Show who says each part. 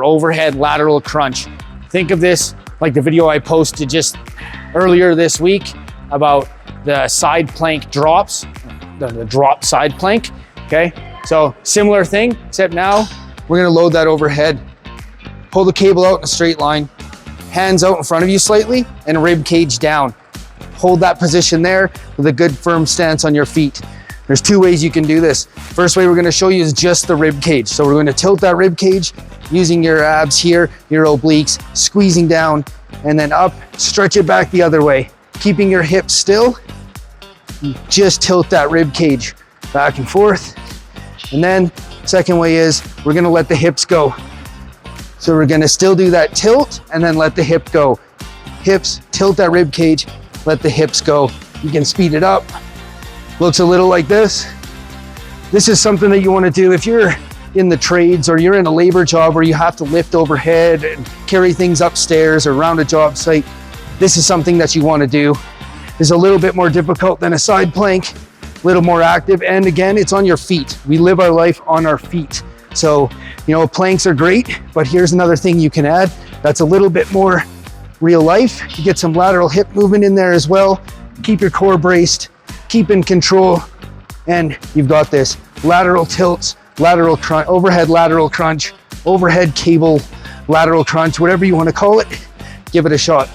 Speaker 1: overhead lateral crunch. Think of this like the video I posted just earlier this week about the side plank drops, the drop side plank, okay? So similar thing, except now we're gonna load that overhead. Pull the cable out in a straight line, hands out in front of you slightly, and rib cage down. Hold that position there with a good firm stance on your feet. There's two ways you can do this. First way we're gonna show you is just the rib cage. So we're gonna tilt that rib cage using your abs here, your obliques, squeezing down, and then up, stretch it back the other way. Keeping your hips still, just tilt that rib cage back and forth. And then second way is we're gonna let the hips go. So we're gonna still do that tilt and then let the hip go. Hips, tilt that rib cage, let the hips go. You can speed it up. Looks a little like this. This is something that you wanna do if you're in the trades or you're in a labor job where you have to lift overhead and carry things upstairs or around a job site. This is something that you wanna do. It's a little bit more difficult than a side plank, a little more active. And again, it's on your feet. We live our life on our feet. So, you know, planks are great, but here's another thing you can add that's a little bit more real life. You get some lateral hip movement in there as well. Keep your core braced, keep in control, and you've got this. Lateral tilts, lateral crunch, overhead lateral crunch, overhead cable lateral crunch, whatever you want to call it, give it a shot.